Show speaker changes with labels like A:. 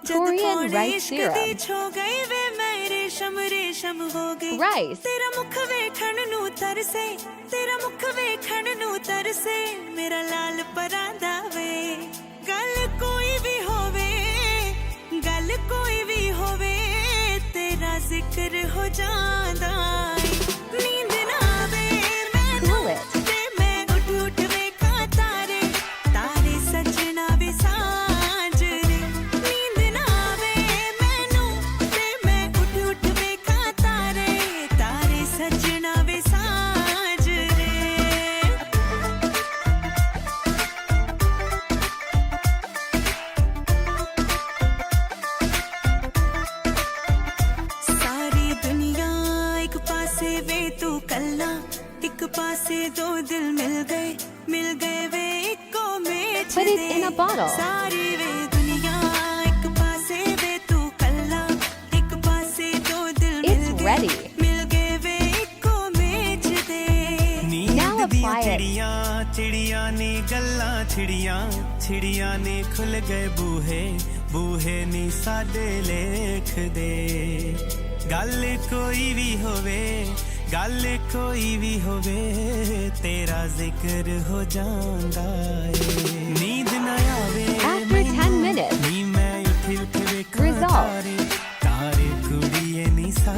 A: Korean rice syrup.
B: छो गई वे मैं रेशम रेशम हो गई
A: Rice.
B: तेरा मुख वेखण नू तरसे तेरा मुख वेखण नू तरसे मेरा लाल परांदा वे गल कोई भी होवे तेरा जिक्र हो जांदा नींद ना आवे
A: Cool it.
B: ते मैं उठ उठ वेखां तारे तारे सजना वे साजरे नींद ना आवे मैनू ते मैं उठ उठ वेखां तारे तारे सजना वे साजरे सारी दुनिया एक पासे वे तू कल्ला एक पासे दो दिल मिल गए वे इको match
A: But it's in a bottle.
B: सारी वे दुनिया एक पासे वे तू कल्ला एक पासे दो दिल
A: It's ready.
B: मिल गए वे इको मेच दे
A: Now apply it.
C: चिड़िया ने गल्लां चिड़िया ने खुल गए बूहे नी साडे लेख दे गल कोई भी होवे तेरा जिक्र हो जांदा ए नींद ना आवे
A: After 10 minutes.
C: नी मैं उठ वेखां
A: Result.
C: तारे कुड़िए नी सा